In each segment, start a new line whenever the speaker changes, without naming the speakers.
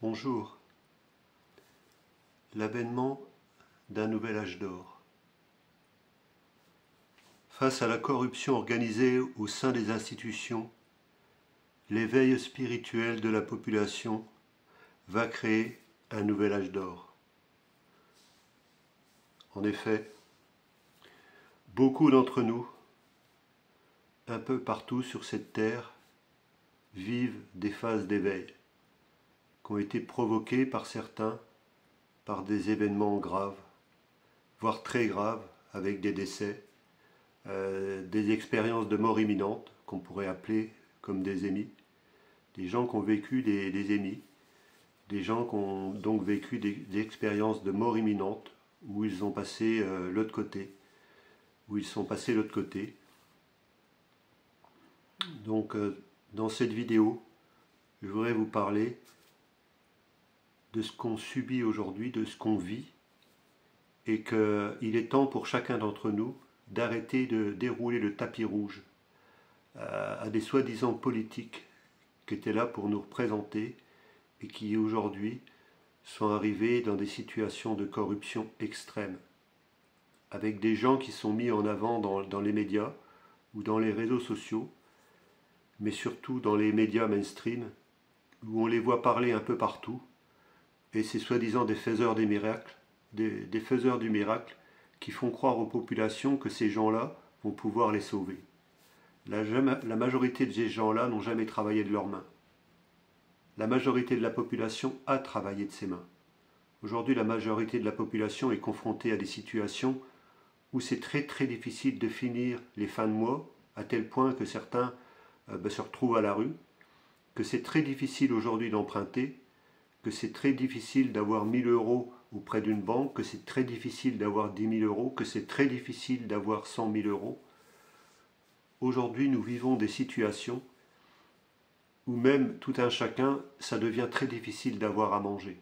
Bonjour. L'avènement d'un nouvel âge d'or. Face à la corruption organisée au sein des institutions, l'éveil spirituel de la population va créer un nouvel âge d'or. En effet, beaucoup d'entre nous, un peu partout sur cette terre, vivent des phases d'éveil qui ont été provoquées par certains par des événements graves, voire très graves, avec des décès, des expériences de mort imminente, qu'on pourrait appeler comme des émis, des gens qui ont vécu des émis, des gens qui ont donc vécu des expériences de mort imminente, où ils ont passé l'autre côté, où ils sont passés l'autre côté. Donc dans cette vidéo, je voudrais vous parler de ce qu'on subit aujourd'hui, de ce qu'on vit, et qu'il est temps pour chacun d'entre nous d'arrêter de dérouler le tapis rouge à des soi-disant politiques qui étaient là pour nous représenter et qui aujourd'hui sont arrivés dans des situations de corruption extrême, avec des gens qui sont mis en avant dans les médias ou dans les réseaux sociaux, mais surtout dans les médias mainstream, où on les voit parler un peu partout, et c'est soi-disant des faiseurs des miracles, des faiseurs du miracle, qui font croire aux populations que ces gens-là vont pouvoir les sauver. La majorité de ces gens-là n'ont jamais travaillé de leurs mains. La majorité de la population a travaillé de ses mains. Aujourd'hui, la majorité de la population est confrontée à des situations où c'est très difficile de finir les fins de mois, à tel point que certains se retrouvent à la rue, que c'est très difficile aujourd'hui d'emprunter, que c'est très difficile d'avoir 1000 € auprès d'une banque, que c'est très difficile d'avoir 10 000 €, que c'est très difficile d'avoir 100 000 €. Aujourd'hui, nous vivons des situations où même tout un chacun, ça devient très difficile d'avoir à manger.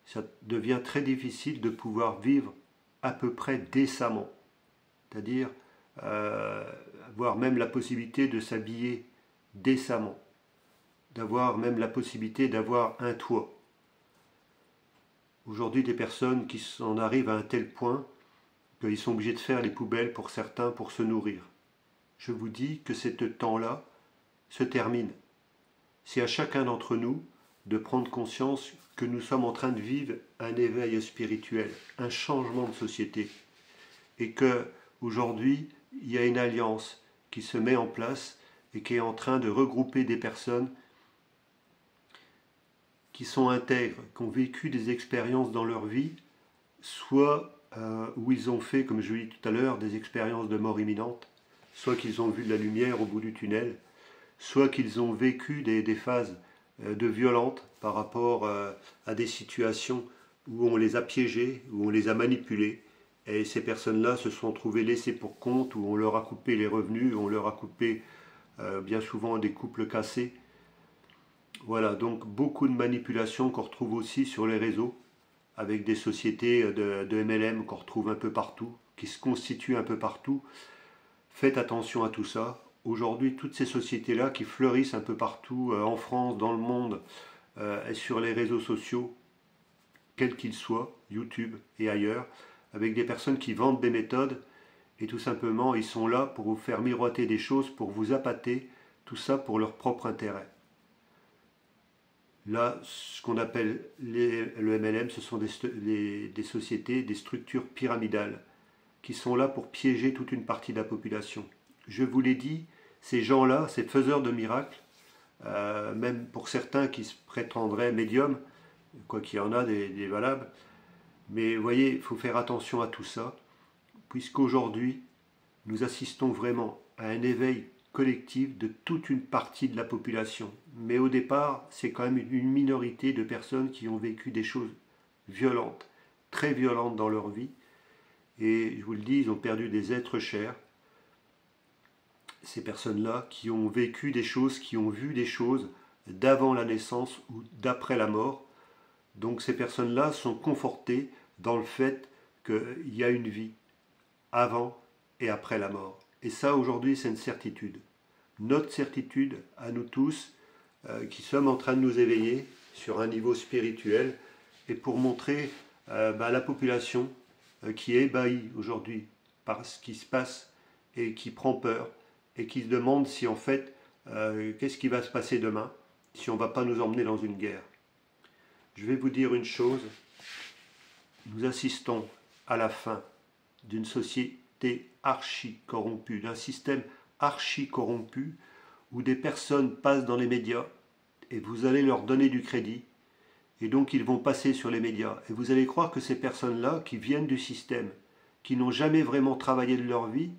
Ça devient très difficile de pouvoir vivre à peu près décemment. C'est-à-dire avoir même la possibilité de s'habiller décemment, d'avoir même la possibilité d'avoir un toit. Aujourd'hui, des personnes qui en arrivent à un tel point qu'ils sont obligés de faire les poubelles pour certains pour se nourrir. Je vous dis que ce temps-là se termine. C'est à chacun d'entre nous de prendre conscience que nous sommes en train de vivre un éveil spirituel, un changement de société, et que aujourd'hui il y a une alliance qui se met en place et qui est en train de regrouper des personnes qui sont intègres, qui ont vécu des expériences dans leur vie, soit où ils ont fait, comme je l'ai dit tout à l'heure, des expériences de mort imminente, soit qu'ils ont vu de la lumière au bout du tunnel, soit qu'ils ont vécu des phases de violentes par rapport à des situations où on les a piégés, où on les a manipulés, et ces personnes-là se sont trouvées laissées pour compte, où on leur a coupé les revenus, on leur a coupé bien souvent des couples cassés. Voilà, donc beaucoup de manipulations qu'on retrouve aussi sur les réseaux, avec des sociétés de MLM qu'on retrouve un peu partout, qui se constituent un peu partout. Faites attention à tout ça. Aujourd'hui, toutes ces sociétés-là qui fleurissent un peu partout, en France, dans le monde, et sur les réseaux sociaux, quels qu'ils soient, YouTube et ailleurs, avec des personnes qui vendent des méthodes, et tout simplement, ils sont là pour vous faire miroiter des choses, pour vous appâter, tout ça pour leur propre intérêt. Là, ce qu'on appelle le MLM, ce sont des sociétés, des structures pyramidales qui sont là pour piéger toute une partie de la population. Je vous l'ai dit, ces gens-là, ces faiseurs de miracles, même pour certains qui se prétendraient médiums, quoi qu'il y en a des valables, mais vous voyez, il faut faire attention à tout ça, puisqu'aujourd'hui, nous assistons vraiment à un éveil collectif de toute une partie de la population. Mais au départ, c'est quand même une minorité de personnes qui ont vécu des choses violentes, très violentes dans leur vie. Et je vous le dis, ils ont perdu des êtres chers. Ces personnes-là qui ont vécu des choses, qui ont vu des choses d'avant la naissance ou d'après la mort. Donc ces personnes-là sont confortées dans le fait qu'il y a une vie avant et après la mort. Et ça, aujourd'hui, c'est une certitude. Notre certitude, à nous tous, qui sommes en train de nous éveiller, sur un niveau spirituel et pour montrer à la population qui est ébahie aujourd'hui par ce qui se passe et qui prend peur et qui se demande si en fait, qu'est-ce qui va se passer demain si on ne va pas nous emmener dans une guerre. Je vais vous dire une chose, nous assistons à la fin d'une société archi-corrompue, d'un système archi-corrompu où des personnes passent dans les médias et vous allez leur donner du crédit et donc ils vont passer sur les médias et vous allez croire que ces personnes-là qui viennent du système, qui n'ont jamais vraiment travaillé de leur vie,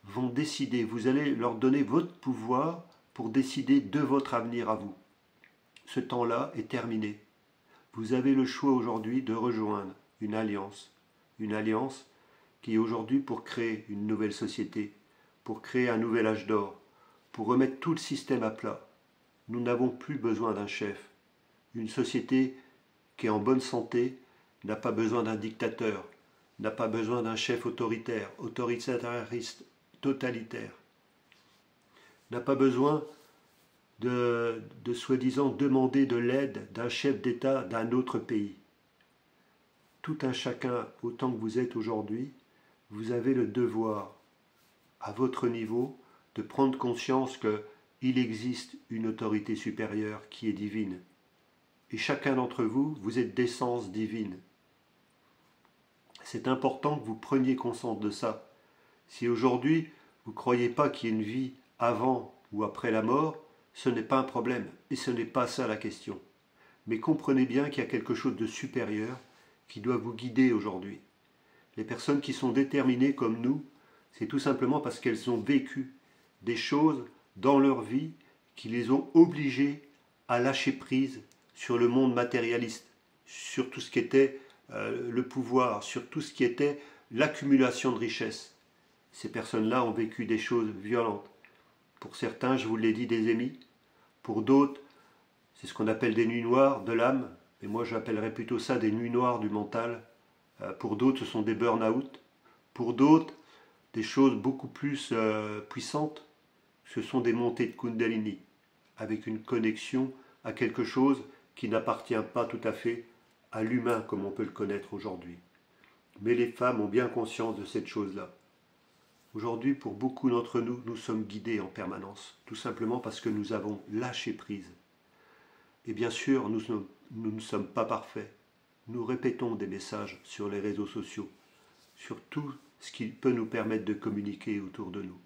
vont décider, vous allez leur donner votre pouvoir pour décider de votre avenir à vous. Ce temps-là est terminé. Vous avez le choix aujourd'hui de rejoindre une alliance qui est aujourd'hui pour créer une nouvelle société, pour créer un nouvel âge d'or, pour remettre tout le système à plat. Nous n'avons plus besoin d'un chef. Une société qui est en bonne santé n'a pas besoin d'un dictateur, n'a pas besoin d'un chef autoritariste, totalitaire, n'a pas besoin de soi-disant demander de l'aide d'un chef d'État d'un autre pays. Tout un chacun, autant que vous êtes aujourd'hui, vous avez le devoir, à votre niveau, de prendre conscience qu'il existe une autorité supérieure qui est divine. Et chacun d'entre vous, vous êtes d'essence divine. C'est important que vous preniez conscience de ça. Si aujourd'hui, vous ne croyez pas qu'il y ait une vie avant ou après la mort, ce n'est pas un problème, et ce n'est pas ça la question. Mais comprenez bien qu'il y a quelque chose de supérieur qui doit vous guider aujourd'hui. Les personnes qui sont déterminées comme nous, c'est tout simplement parce qu'elles ont vécu des choses dans leur vie qui les ont obligées à lâcher prise sur le monde matérialiste, sur tout ce qui était le pouvoir, sur tout ce qui était l'accumulation de richesses. Ces personnes-là ont vécu des choses violentes. Pour certains, je vous l'ai dit, des émis. Pour d'autres, c'est ce qu'on appelle des nuits noires de l'âme. Et moi, j'appellerais plutôt ça des nuits noires du mental. Pour d'autres, ce sont des burn-out. Pour d'autres, des choses beaucoup plus puissantes. Ce sont des montées de Kundalini, avec une connexion à quelque chose qui n'appartient pas tout à fait à l'humain comme on peut le connaître aujourd'hui. Mais les femmes ont bien conscience de cette chose-là. Aujourd'hui, pour beaucoup d'entre nous, nous sommes guidés en permanence, tout simplement parce que nous avons lâché prise. Et bien sûr, nous ne sommes pas parfaits. Nous répétons des messages sur les réseaux sociaux, sur tout ce qui peut nous permettre de communiquer autour de nous.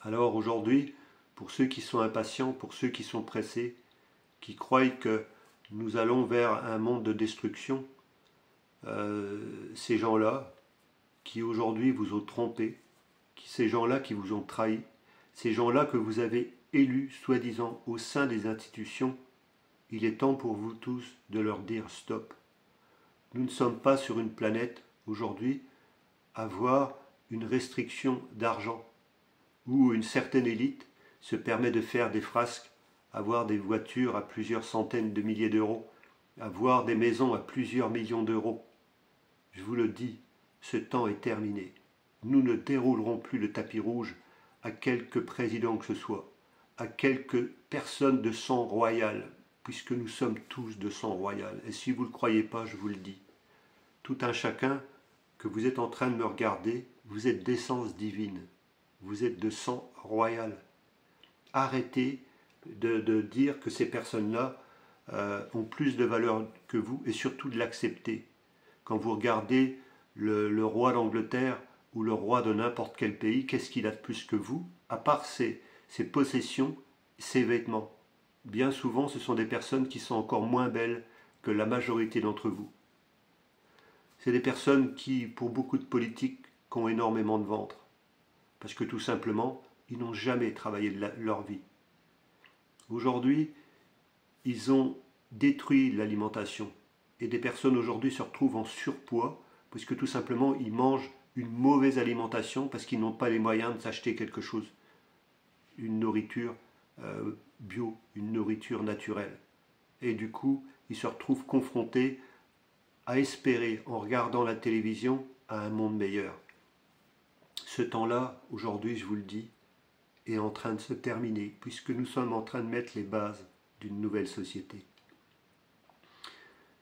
Alors aujourd'hui, pour ceux qui sont impatients, pour ceux qui sont pressés, qui croient que nous allons vers un monde de destruction, ces gens-là, qui aujourd'hui vous ont trompé, ces gens-là qui vous ont trahi, ces gens-là que vous avez élus, soi-disant, au sein des institutions, il est temps pour vous tous de leur dire stop. Nous ne sommes pas sur une planète aujourd'hui à voir une restriction d'argent, où une certaine élite se permet de faire des frasques, avoir des voitures à plusieurs centaines de milliers d'euros, avoir des maisons à plusieurs millions d'euros. Je vous le dis, ce temps est terminé. Nous ne déroulerons plus le tapis rouge à quelque président que ce soit, à quelque personne de sang royal, puisque nous sommes tous de sang royal. Et si vous ne le croyez pas, je vous le dis. Tout un chacun que vous êtes en train de me regarder, vous êtes d'essence divine. Vous êtes de sang royal. Arrêtez de dire que ces personnes-là ont plus de valeur que vous et surtout de l'accepter. Quand vous regardez le roi d'Angleterre ou le roi de n'importe quel pays, qu'est-ce qu'il a de plus que vous, à part ses possessions, ses vêtements? Bien souvent, ce sont des personnes qui sont encore moins belles que la majorité d'entre vous. C'est des personnes qui, pour beaucoup de politiques, ont énormément de ventre. Parce que tout simplement, ils n'ont jamais travaillé de leur vie. Aujourd'hui, ils ont détruit l'alimentation. Et des personnes aujourd'hui se retrouvent en surpoids, puisque tout simplement, ils mangent une mauvaise alimentation parce qu'ils n'ont pas les moyens de s'acheter quelque chose. Une nourriture bio, une nourriture naturelle. Et du coup, ils se retrouvent confrontés à espérer, en regardant la télévision, à un monde meilleur. Ce temps-là, aujourd'hui, je vous le dis, est en train de se terminer, puisque nous sommes en train de mettre les bases d'une nouvelle société.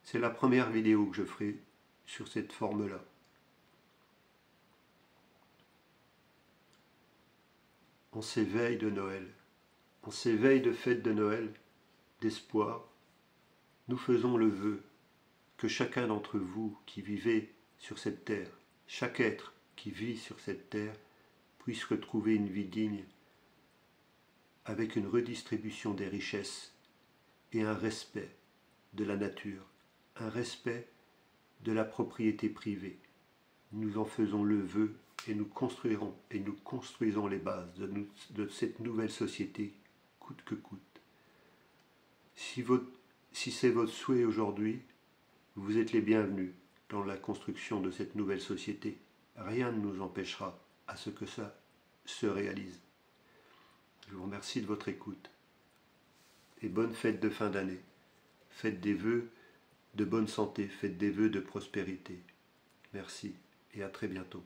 C'est la première vidéo que je ferai sur cette forme-là. En ces veilles de Noël, en ces veilles de fête de Noël, d'espoir, nous faisons le vœu que chacun d'entre vous qui vivez sur cette terre, chaque être qui vit sur cette terre, puisse retrouver une vie digne avec une redistribution des richesses et un respect de la nature, un respect de la propriété privée. Nous en faisons le vœu et nous construirons et nous construisons les bases de cette nouvelle société, coûte que coûte. Si c'est votre souhait aujourd'hui, vous êtes les bienvenus dans la construction de cette nouvelle société. Rien ne nous empêchera à ce que ça se réalise. Je vous remercie de votre écoute et bonne fête de fin d'année. Faites des vœux de bonne santé, faites des vœux de prospérité. Merci et à très bientôt.